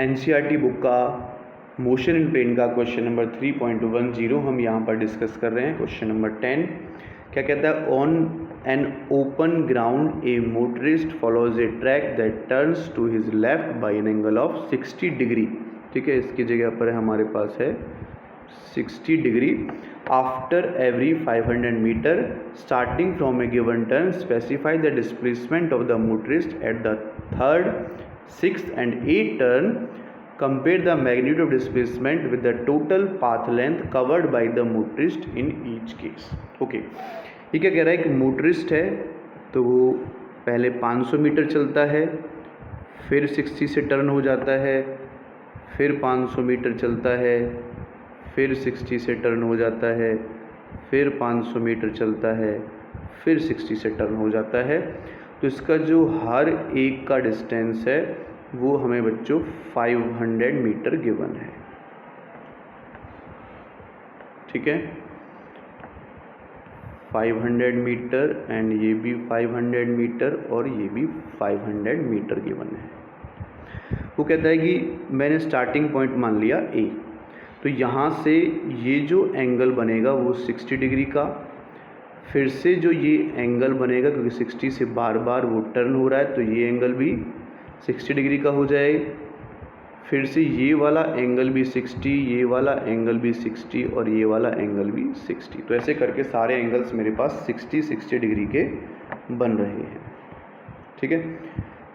NCERT book का motion in pen का question number 3.10 हम यहाँ पर डिस्कस कर रहे हैं। क्वेश्चन नंबर 10 क्या कहता है, on an open ground a motorist follows a track that turns to his left by an angle of 60 degree. ठीक है, इसकी जगह पर हमारे पास है 60 degree after every 500 metre starting from a given turn specify the displacement of the motorist at the third, 6th and 8th turn. Compare the magnitude of displacement with the total path length covered by the motorist in each case. Okay, ये क्या कह रहा है कि motorist है तो वो पहले 500 मीटर चलता है, फिर 60 से टर्न हो जाता है, फिर 500 मीटर चलता है, फिर 60 से टर्न हो जाता है, फिर 500 मीटर चलता है, फिर 60 से टर्न हो जाता है। तो इसका जो हर एक का डिस्टेंस है वो हमें बच्चों 500 मीटर गिवन है। ठीक है, 500 मीटर एंड ये भी 500 मीटर और ये भी 500 मीटर गिवन है। वो कहता है कि मैंने स्टार्टिंग पॉइंट मान लिया ए, तो यहाँ से ये जो एंगल बनेगा वो 60 डिग्री का, फिर से जो ये एंगल बनेगा क्योंकि 60 से बार बार वो टर्न हो रहा है तो ये एंगल भी 60 डिग्री का हो जाएगा, फिर से ये वाला एंगल भी 60, ये वाला एंगल भी 60 और ये वाला एंगल भी 60। तो ऐसे करके सारे एंगल्स मेरे पास 60 डिग्री के बन रहे हैं। ठीक है,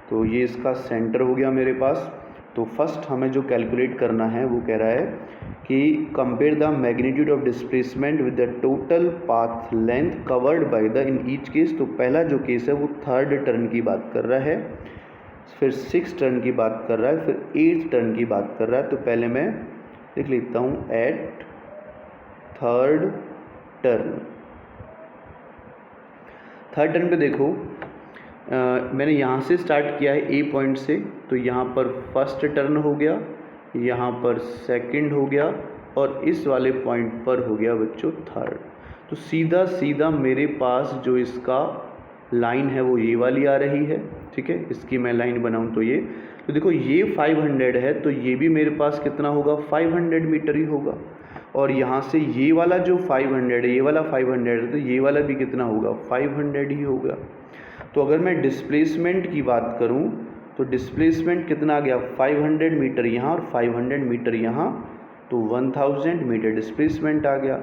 तो ये इसका सेंटर हो गया मेरे पास। तो फर्स्ट हमें जो कैलकुलेट करना है वो कह रहा है कि compare the magnitude of displacement with the total path length covered by the in each case. तो पहला जो केस है वो थर्ड टर्न की बात कर रहा है, फिर 6th टर्न की बात कर रहा है, फिर 8th टर्न की बात कर रहा है। तो पहले मैं लिख लेता हूँ at third turn. Third turn पे देखो मैंने यहाँ से स्टार्ट किया है ए पॉइंट से, तो यहाँ पर फर्स्ट टर्न हो गया, यहाँ पर सेकंड हो गया और इस वाले पॉइंट पर हो गया बच्चों थर्ड। तो सीधा सीधा मेरे पास जो इसका लाइन है वो ये वाली आ रही है। ठीक है, इसकी मैं लाइन बनाऊं तो ये, तो देखो ये 500 है तो ये भी मेरे पास कितना होगा 500 मीटर ही होगा, और यहाँ से ये वाला जो 500 है, ये वाला 500 है तो ये वाला भी कितना होगा 500 ही होगा। तो अगर मैं डिस्प्लेसमेंट की बात करूं तो डिस्प्लेसमेंट कितना आ गया 500 मीटर यहाँ और 500 मीटर यहाँ, तो 1000 मीटर डिस्प्लेसमेंट आ गया।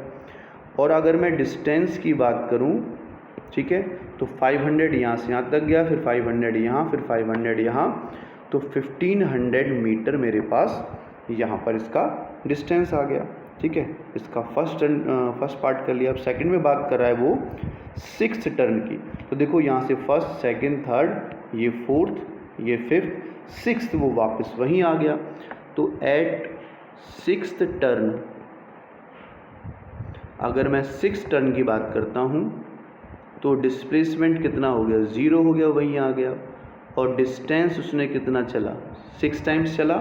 और अगर मैं डिस्टेंस की बात करूं, ठीक है, तो 500 यहाँ से यहाँ तक गया, फिर 500 यहाँ, फिर 500 यहाँ, तो 1500 मीटर मेरे पास यहाँ पर इसका डिस्टेंस आ गया। ठीक है, इसका फर्स्ट पार्ट कर लिया। अब सेकंड में बात कर रहा है वो 6th टर्न की। तो देखो यहाँ से फर्स्ट, सेकंड, थर्ड, ये 4th, ये 5th, 6th वो वापस वहीं आ गया। तो एट 6th टर्न अगर मैं 6th टर्न की बात करता हूँ तो डिस्प्लेसमेंट कितना हो गया 0 हो गया, वहीं आ गया। और डिस्टेंस उसने कितना चला 6 टाइम्स चला,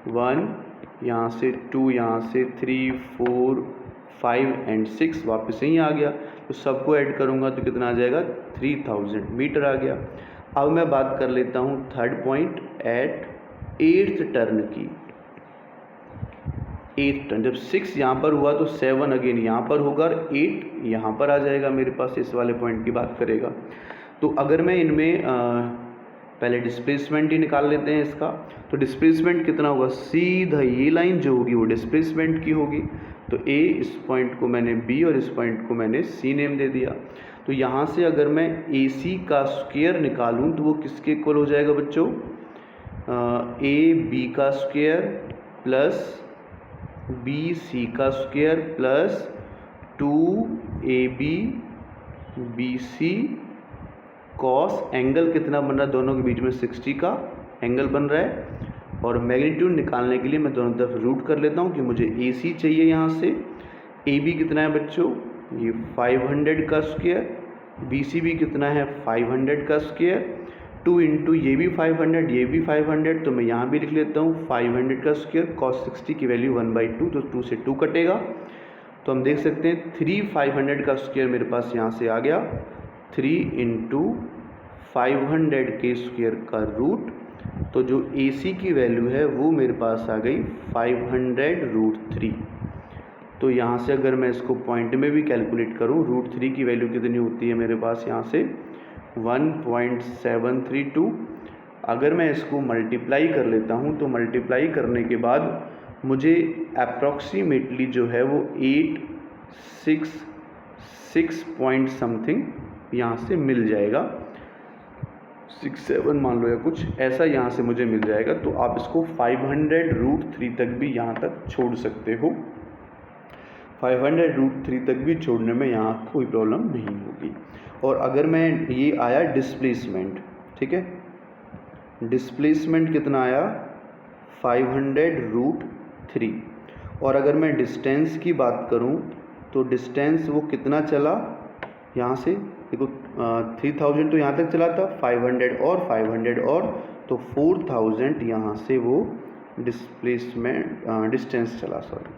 1 यहाँ से, 2 यहाँ से, 3, 4, 5 एंड 6 वापस यहीं आ गया। तो सबको ऐड करूँगा तो कितना आ जाएगा 3000 मीटर आ गया। अब मैं बात कर लेता हूँ third point eight 8th turn की। 8th टर्न, जब 6 यहाँ पर हुआ तो 7 अगेन यहाँ पर होगा और 8 यहाँ पर आ जाएगा मेरे पास, इस वाले पॉइंट की बात करेगा। तो अगर मैं इनमें पहले डिस्प्लेसमेंट ही निकाल लेते हैं इसका, तो डिस्प्लेसमेंट कितना होगा, सीधा ये लाइन जो होगी वो डिस्प्लेसमेंट की होगी। तो ए, इस पॉइंट को मैंने बी और इस पॉइंट को मैंने सी नेम दे दिया। तो यहाँ से अगर मैं ए सी का स्क्वायर निकालूँ तो वो किसके इक्वल हो जाएगा बच्चों, ए बी का स्क्वायर प्लस बी सी का square plus 2ab BC cos, angle कितना बन रहा है दोनों के बीच में 60 का एंगल बन रहा है। और मैग्नीट्यूड निकालने के लिए मैं दोनों तरफ रूट कर लेता हूँ कि मुझे AC चाहिए, यहाँ से AB कितना है बच्चों, ये 500 का स्क्वायर, BC भी कितना है 500 का स्क्वायर, 2 इंटू ये भी 500, ये भी 500, तो मैं यहाँ भी लिख लेता हूँ 500 का स्क्वायर, cos 60 की वैल्यू 1/2, तो 2 से 2 कटेगा। तो हम देख सकते हैं 3 500 का स्क्वायर मेरे पास यहाँ से आ गया, 3 इंटू 500 के स्क्वायर का रूट तो जो AC की वैल्यू है वो मेरे पास आ गई 500√3। तो यहाँ से अगर मैं इसको पॉइंट में भी कैलकुलेट करूँ, √3 की वैल्यू कितनी होती है मेरे पास यहाँ से 1.732। अगर मैं इसको मल्टीप्लाई कर लेता हूँ तो मल्टीप्लाई करने के बाद मुझे अप्रॉक्सीमेटली जो है वो 866 पॉइंट समथिंग यहाँ से मिल जाएगा, 67 मान लो या कुछ ऐसा यहाँ से मुझे मिल जाएगा। तो आप इसको 500√3 तक भी यहाँ तक छोड़ सकते हो, 500√3 तक भी छोड़ने में यहाँ कोई प्रॉब्लम नहीं होगी। और अगर मैं ये आया डिस्प्लेसमेंट, ठीक है, डिस्प्लेसमेंट कितना आया 500√3। और अगर मैं डिस्टेंस की बात करूँ तो डिस्टेंस वो कितना चला यहाँ से, देखो 3000 तो यहाँ तक चला था, 500 और 500 और तो 4000 यहाँ से वो डिस्प्लेसमेंट डिस्टेंस चला, सॉरी